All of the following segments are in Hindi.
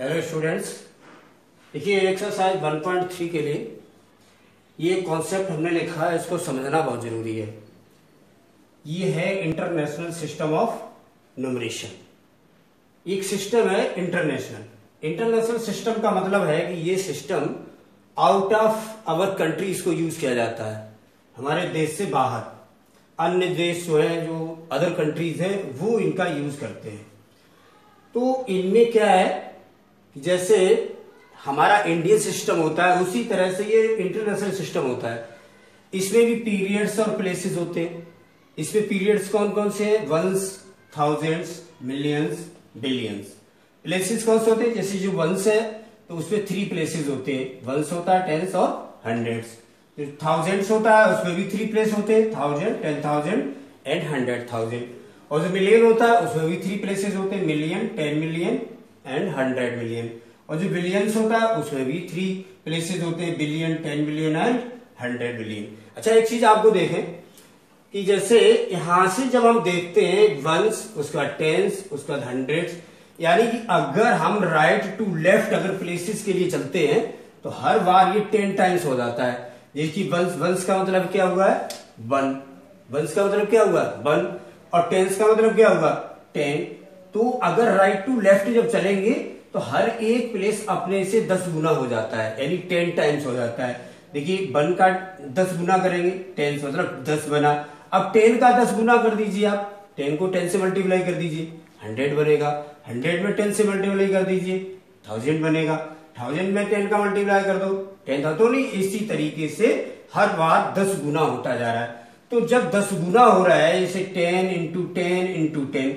हेलो स्टूडेंट्स, देखिए एक्सरसाइज 1.3 के लिए ये कॉन्सेप्ट हमने लिखा है, इसको समझना बहुत जरूरी है। ये है इंटरनेशनल सिस्टम ऑफ न्यूमरेशन। एक सिस्टम है इंटरनेशनल सिस्टम का मतलब है कि ये system out of our country इसको यूज किया जाता है, हमारे देश से बाहर अन्य देश जो है, जो अदर कंट्रीज है, वो इनका यूज करते हैं। तो इनमें क्या है, जैसे हमारा इंडियन सिस्टम होता है उसी तरह से ये इंटरनेशनल सिस्टम होता है। इसमें भी पीरियड्स और प्लेसेस होते हैं। इसमें पीरियड्स कौन कौन से हैं? Ones, thousands, millions, billions. Places कौन से होते हैं? जैसे जो वंस है तो उसमें 3 प्लेसेस होते हैं। वंस होता है, टेंस और हंड्रेड्स। थाउजेंड्स होता है उसमें भी 3 प्लेस होते हैं, 1000, 10,000 एंड 100,000। और जो मिलियन होता है उसमें भी 3 प्लेसेस होते हैं, मिलियन, 10 मिलियन एंड 100 मिलियन। और जो बिलियंस होता है उसमें भी 3 प्लेसेस होते हैं, बिलियन, 10 बिलियन एंड 100 बिलियन। अच्छा, एक चीज आपको देखें कि जैसे यहां से जब हम देखते हैं वंस, उसका टेंस, उसका हंड्रेड्स, यानी कि अगर हम राइट टू लेफ्ट अगर प्लेसेस के लिए चलते हैं तो हर बार ये 10 टाइम्स हो जाता है। जैसे वंस का मतलब क्या हुआ है? 1। वंस का मतलब क्या हुआ? 1। और टेंस का मतलब क्या हुआ? 10। तो अगर राइट टू लेफ्ट जब चलेंगे तो हर एक प्लेस अपने से 10 गुना हो जाता है, यानी 10 टाइम्स हो जाता है। देखिए 1 का 10 गुना करेंगे, 10 मतलब 10 बना। अब 10 का 10 गुना कर दीजिए, आप 10 को 10 से मल्टीप्लाई कर दीजिए, 100 बनेगा। 100 में 10 से मल्टीप्लाई कर दीजिए, 1000 बनेगा। 1000 में 10 का मल्टीप्लाई कर दो, 10,000। तो नहीं, इसी तरीके से हर बार 10 गुना होता जा रहा है। तो जब 10 गुना हो रहा है, जैसे 10 इंटू 10 इंटू 10,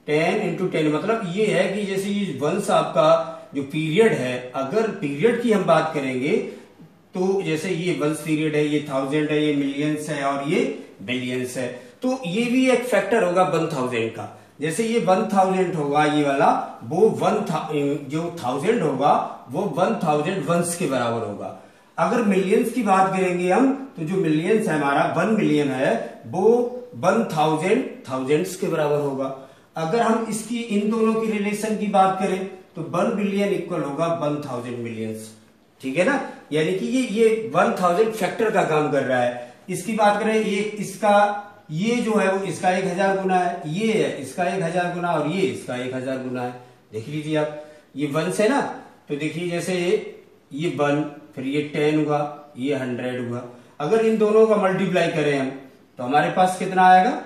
10 इंटू 10, मतलब ये है कि जैसे ये वंस आपका जो पीरियड है, अगर पीरियड की हम बात करेंगे तो जैसे ये वंस पीरियड है, ये 1000 है, ये मिलियंस है और ये बिलियंस है। तो ये भी एक फैक्टर होगा 1000 का। जैसे ये 1000 होगा, ये वाला, वो जो 1000 होगा वो 1000 वंस के बराबर होगा। अगर मिलियंस की बात करेंगे हम, तो जो मिलियंस है हमारा 1 मिलियन है, वो 1000 थाउजेंड्स के बराबर होगा। अगर हम इसकी इन दोनों की रिलेशन की बात करें तो 1 बिलियन इक्वल होगा 1000 मिलियंस। ठीक है ना, यानी कि ये 1000 फैक्टर का काम कर रहा है। इसकी बात करें, ये जो है वो इसका 1000 गुना है, ये है इसका 1000 गुना और ये इसका 1000 गुना है। देख लीजिए आप, ये वंस है ना, तो देखिए जैसे ये 1, फिर ये 10 हुआ, ये 100 हुआ। अगर इन दोनों का मल्टीप्लाई करें हम तो हमारे पास कितना आएगा?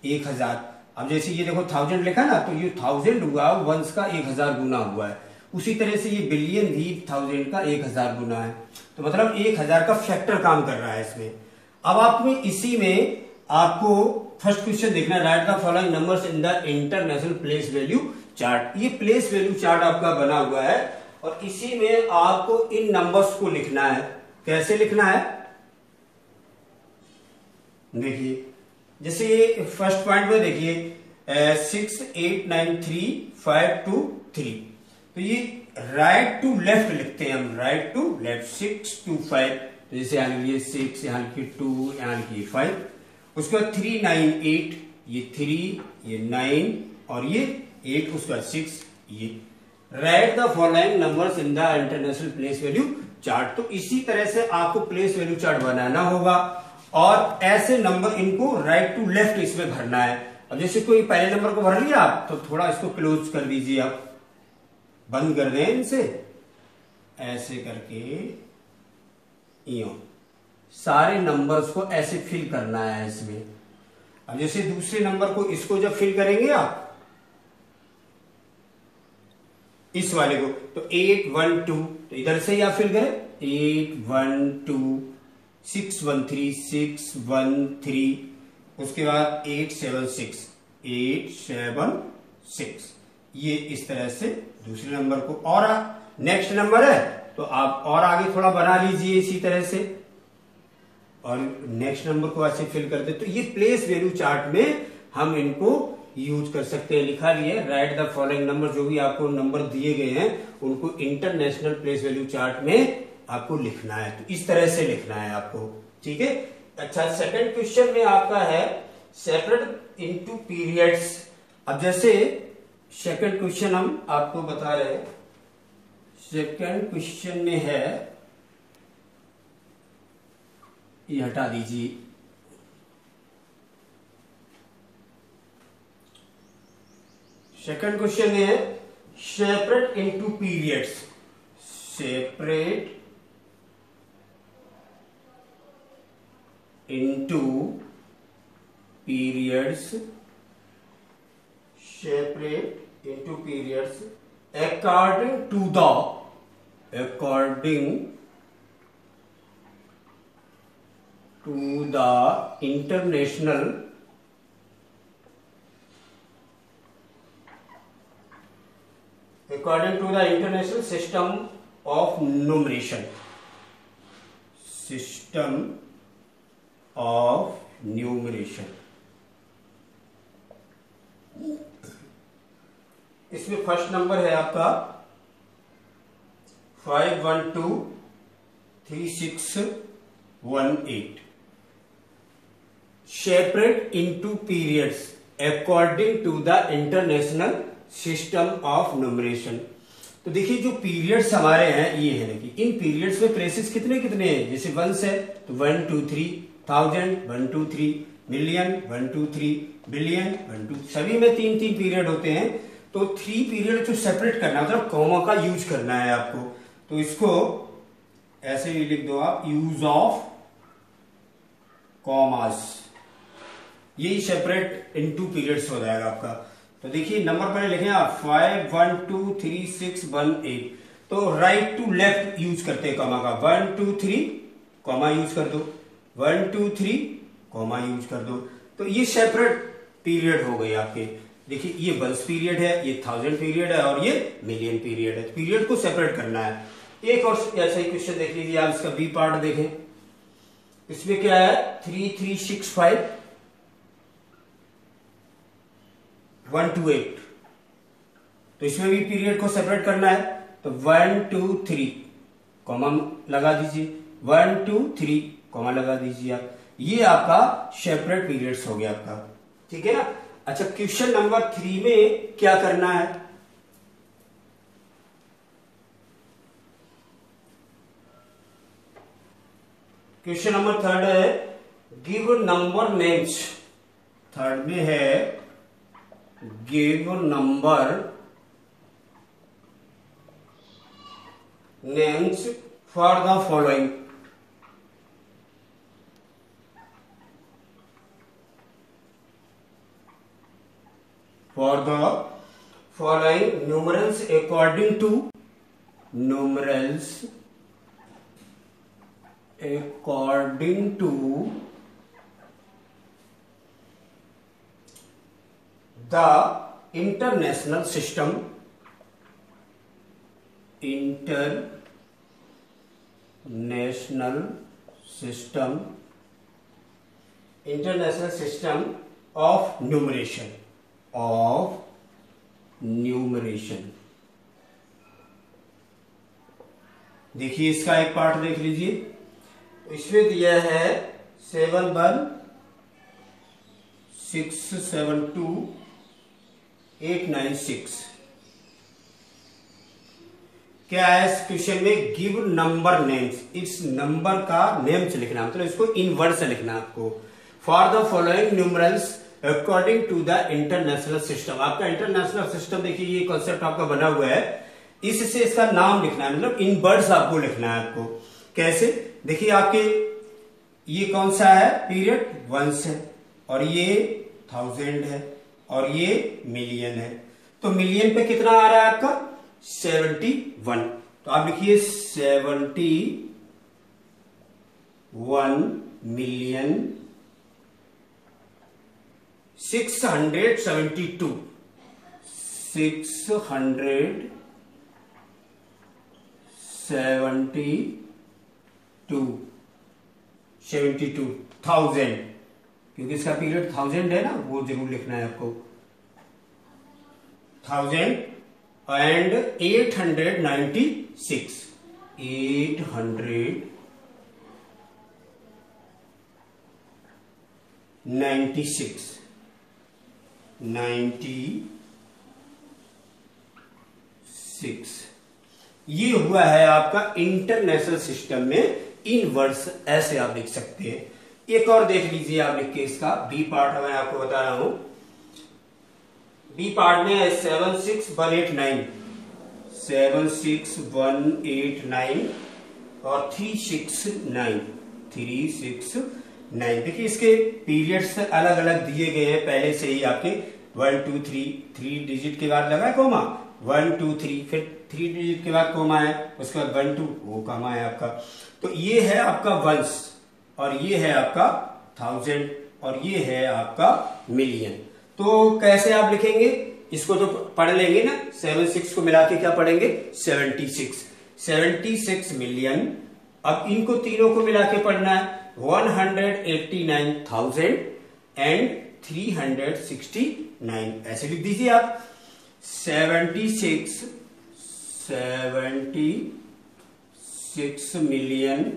1000। अब जैसे ये देखो 1000 लिखा ना, तो ये 1000 हुआ, वंस का 1000 गुना हुआ है। उसी तरह से ये बिलियन भी 1000 का 1000 गुना है। तो मतलब 1000 का फैक्टर काम कर रहा है इसमें। अब आपको इसी में आपको फर्स्ट क्वेश्चन देखना है, right the following numbers in the international place value chart. ये प्लेस वैल्यू चार्ट आपका बना हुआ है और इसी में आपको इन नंबर्स को लिखना है। कैसे लिखना है? देखिए, जैसे ये फर्स्ट पॉइंट में देखिए 6, 8, 9, 3, 5, 2, 3। तो ये राइट टू लेफ्ट लिखते हैं हम, राइट टू लेफ्ट, 6 to 5। तो जैसे यहाँ लिखिए 6, यहाँ लिखिए 2, यहाँ लिखिए 5। उसके बाद 3, 9, 8, ये 3, ये 9 और ये 8, उसके बाद 6। ये right the following numbers in the international place value chart. तो इसी तरह से आपको प्लेस वैल्यू चार्ट बनाना होगा और ऐसे नंबर इनको राइट टू लेफ्ट इसमें भरना है। अब जैसे कोई पहले नंबर को भर लिया आप, तो थोड़ा इसको क्लोज कर दीजिए, आप बंद कर दें इनसे, ऐसे करके यूं सारे नंबर्स को ऐसे फिल करना है इसमें। अब जैसे दूसरे नंबर को, इसको जब फिल करेंगे आप, इस वाले को, तो 8, 1, 2, तो इधर से ही आप फिल करें, 8, 1, 2, 6, 1, 3, 6, 1, 3, उसके बाद 8, 7, 6, 8, 7, 6। ये इस तरह से दूसरे नंबर को, और नेक्स्ट नंबर है तो आप और आगे थोड़ा बना लीजिए इसी तरह से, और नेक्स्ट नंबर को ऐसे फिल कर दे। तो ये प्लेस वैल्यू चार्ट में हम इनको यूज कर सकते हैं। लिखा लिए राइट द फॉलोइंग नंबर, जो भी आपको नंबर दिए गए हैं उनको इंटरनेशनल प्लेस वैल्यू चार्ट में आपको लिखना है। तो इस तरह से लिखना है आपको, ठीक है। अच्छा, सेकंड क्वेश्चन में आपका है सेपरेट इनटू पीरियड्स। अब जैसे सेकंड क्वेश्चन हम आपको बता रहे हैं सेकंड क्वेश्चन में है, ये हटा दीजिए। सेकंड क्वेश्चन है separate into periods, separate into periods, separate into periods according to the international system of numeration, इसमें फर्स्ट नंबर है आपका 512361 separate into periods according to the international system of numeration. तो देखिए जो पीरियड्स हमारे हैं ये है, देखिए इन पीरियड्स में प्लेसेस कितने कितने हैं, जैसे वंस है तो 1 2 3 थाउजेंड, 1 2 3 मिलियन, 1 2 3 बिलियन, 1 2, सभी में 3 पीरियड होते हैं। तो 3 पीरियड जो सेपरेट करना मतलब कॉमा का यूज करना है आपको, तो इसको ऐसे भी लिख दो आप, यूज ऑफ कॉमास, यही सेपरेट इनटू पीरियड्स हो जाएगा आपका। तो देखिए नंबर पर लिखे आप 512361 तो राइट टू लेफ्ट यूज करते हैं कॉमा का, 1 2 3 कॉमा यूज कर दो, 1 2 3 कॉमा यूज कर दो, तो ये सेपरेट पीरियड हो गए आपके। देखिए ये वंस पीरियड है, ये 1000 पीरियड है और ये मिलियन पीरियड है, पीरियड को सेपरेट करना है। एक और ऐसा ही क्वेश्चन देख लीजिए आप, इसका बी पार्ट देखें, इसमें क्या है 3365 128, तो इसमें भी पीरियड को सेपरेट करना है, तो 1 2 3 कॉमा लगा दीजिए, 1 2 3 कॉमा लगा दीजिए आप, ये आपका सेपरेट पीरियड्स हो गया आपका, ठीक है ना। अच्छा क्वेश्चन नंबर 3 में क्या करना है, क्वेश्चन नंबर 3 है गिव नंबर नेम्स, थर्ड में है give number names for the following, for the following numerals according to the international system of numeration. देखिए इसका एक पार्ट देख लीजिए, तो इसमें दिया है 71672,896, क्या है इस क्वेश्चन में गिव नंबर नेम्स, इस नंबर का नेम्स लिखना, मतलब इसको इन वर्ड से लिखना आपको, for the following numerals according to the international system. आपका इंटरनेशनल सिस्टम देखिए ये कॉन्सेप्ट आपका बना हुआ है, इससे इसका नाम लिखना है, मतलब इन वर्ड्स आपको लिखना है आपको। कैसे, देखिए आपके ये कौन सा है पीरियड, वंस है, और ये 1000 है, और ये मिलियन है, तो मिलियन पे कितना आ रहा है आपका 71, तो आप लिखिए 71 मिलियन 672 72,000, क्योंकि इसका पीरियड 1000 है ना, वो जरूर लिखना है आपको, 1000 एंड 896 96 ये हुआ है आपका इंटरनेशनल सिस्टम में इन वर्ड्स, ऐसे आप लिख सकते हैं। एक और देख लीजिए आप लिख के इसका बी पार्ट मैं आपको बता रहा हूं। बी पार्ट में है 76189 और 369। देखिए इसके पीरियड्स अलग अलग दिए गए हैं पहले से ही आपके। 1 2 3 डिजिट के बाद लगा कोमा, 1 2 3, फिर 3 डिजिट के बाद कोमा है, उसके बाद 1 2 वो कोमा है आपका। तो ये है आपका वंस, और ये है आपका 1000, और ये है आपका मिलियन। तो कैसे आप लिखेंगे इसको, तो पढ़ लेंगे ना, 7 6 को मिला के क्या पढ़ेंगे, 76 मिलियन। अब इनको तीनों को मिला के पढ़ना है 189,369, ऐसे लिख दीजिए आप। 76 मिलियन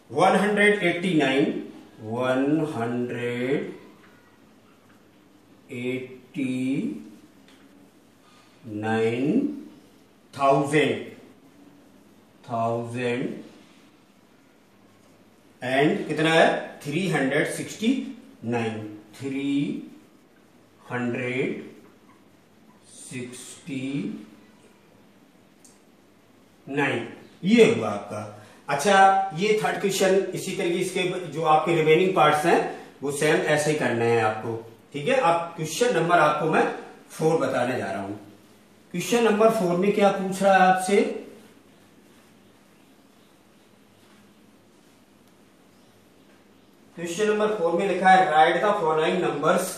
189,000 एंड कितना है 369, 369, ये हुआ आपका। अच्छा, ये थर्ड क्वेश्चन इसी तरीके इसके जो आपके रिमेनिंग पार्ट्स हैं वो सेम ऐसे ही करने हैं आपको, ठीक है। अब क्वेश्चन नंबर आपको मैं 4 बताने जा रहा हूं। क्वेश्चन नंबर 4 में क्या पूछ रहा है आपसे, क्वेश्चन नंबर 4 में लिखा है right the following numbers,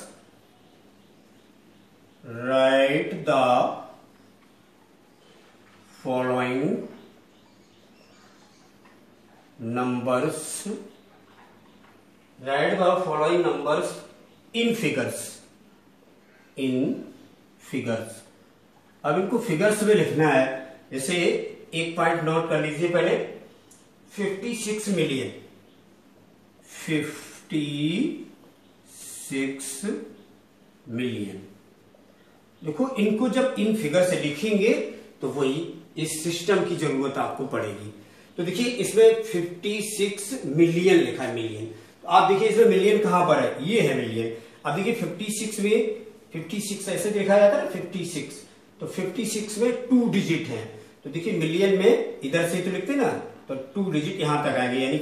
right the following numbers, right the following numbers in figures, in figures. अब इनको फिगर्स में लिखना है। जैसे एक पॉइंट नोट कर लीजिए पहले, 56 मिलियन, 56 मिलियन। देखो इनको जब इन फिगर से लिखेंगे तो वही इस सिस्टम की जरूरत आपको पड़ेगी। तो देखिए इसमें 56 मिलियन लिखा है, मिलियन। तो आप देखिए इसमें मिलियन कहां पर है, ये है मिलियन। अब देखिए 56 में 56 ऐसे देखा जाता है 56, तो 56 में 2 डिजिट है। तो देखिए मिलियन में इधर से तो लिखते ना, तो 2 डिजिट यहां तक आएंगे, यानी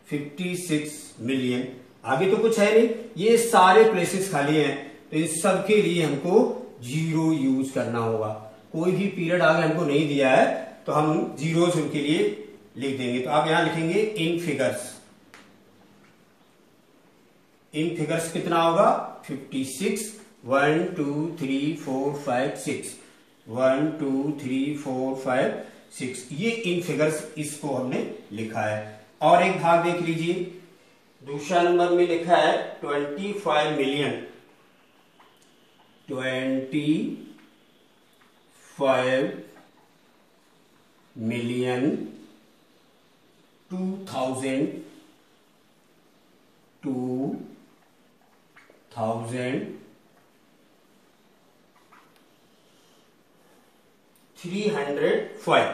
56 मिलियन। आगे तो कुछ है नहीं, ये सारे प्लेसेस खाली हैं, तो इन सब के लिए हमको 0 यूज करना होगा। कोई भी पीरियड आगे हमको नहीं दिया है तो हम जीरोस उनके लिए लिख देंगे। तो आप यहां लिखेंगे इन फिगर्स, इन फिगर्स कितना होगा 56, 1 2 3 4 5 6, 1 2 3 4 5 6, ये इन फिगर्स इसको हमने लिखा है। और एक भाग देख लीजिए, दूसरा नंबर में लिखा है 25 मिलियन, 25 मिलियन 2000 305।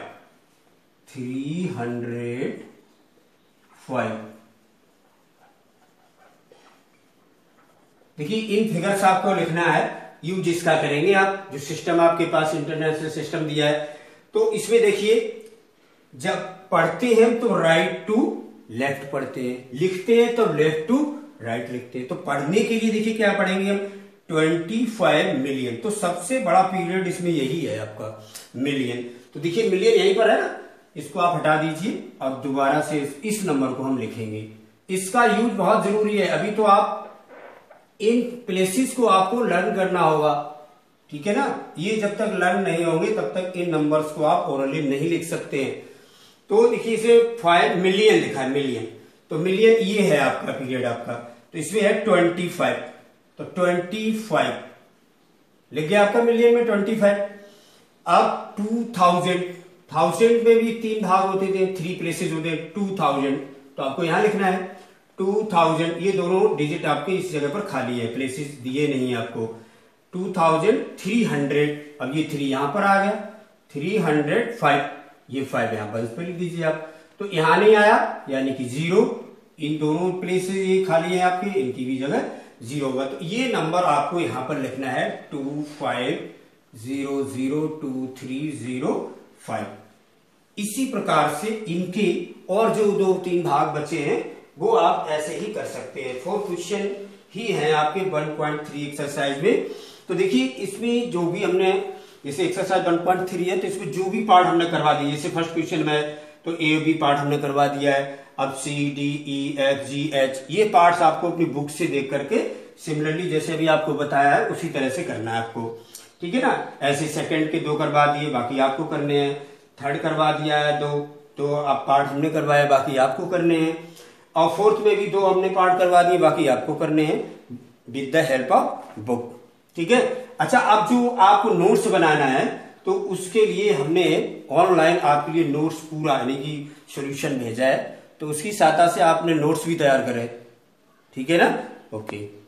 देखिए इन फिगर्स आपको लिखना है, यूज इसका करेंगे आप, जो सिस्टम आपके पास इंटरनेशनल सिस्टम दिया है। तो इसमें देखिए जब पढ़ते हैं तो राइट टू लेफ्ट पढ़ते हैं, लिखते हैं तो लेफ्ट टू राइट लिखते हैं। तो पढ़ने के लिए देखिए क्या पढ़ेंगे हम, 25 मिलियन। तो सबसे बड़ा पीरियड इसमें यही है आपका मिलियन। तो देखिए मिलियन यहीं पर है ना, इसको आप हटा दीजिए और दोबारा से इस नंबर को हम लिखेंगे। इसका यूज बहुत जरूरी है। अभी तो आप इन प्लेसेस को आपको लर्न करना होगा, ठीक है ना। ये जब तक लर्न नहीं होंगे तब तक इन नंबर्स को आप ओरली नहीं लिख सकते हैं। तो देखिए इसे 5 मिलियन लिखा है, मिलियन। तो मिलियन ये है आपका पीरियड आपका, तो इसमें है 25। तो 25 लिख गया आपका मिलियन में 25। अब 2000 में भी 3 भाग होते थे, 3 प्लेसेस होते हैं 2000। तो आपको यहां लिखना है 2000, ये दोनों डिजिट आपके इस जगह पर खाली है, प्लेसेस दिए नहीं आपको। 2300, अब ये 3 यहां पर आ गया, 305, ये 5 यहां पर इस पर लिख दीजिए आप। तो यहां नहीं आया यानी कि 0, इन दोनों प्लेस ये खाली है आपके, इनकी भी जगह 0 होगा। तो ये नंबर आपको यहां पर लिखना है 25002305। इसी प्रकार से इनके और जो 2-3 भाग बचे हैं वो आप ऐसे ही कर सकते हैं। 4 क्वेश्चन ही है आपके 1.3 एक्सरसाइज में। तो देखिए इसमें जो भी हमने, जैसे एक्सरसाइज 1.3 है तो इसमें जो भी पार्ट हमने करवा दिए, जैसे फर्स्ट क्वेश्चन में तो ए बी पार्ट हमने करवा दिया है, अब C D E F G H, ये पार्ट्स आपको अपनी बुक से देख करके सिमिलरली जैसे अभी आपको बताया है उसी तरह से करना है आपको, ठीक है ना। ऐसे सेकंड के 2 करवा दिए, बाकी आपको करने हैं। थर्ड करवा दिया है 2, तो आप पार्ट हमने करवाया, बाकी आपको करने हैं। और फोर्थ में भी 2 हमने पार्ट करवा दिए, बाकी आपको करने हैं with the help of book, ठीक है। अच्छा, अब जो आपको नोट्स बनाना है तो उसके लिए हमने ऑनलाइन आपके लिए नोट्स पूरा यानी कि सॉल्यूशन भेजा है, तो उसकी सहायता से आपने नोट्स भी तैयार करें, ठीक है ना। ओके।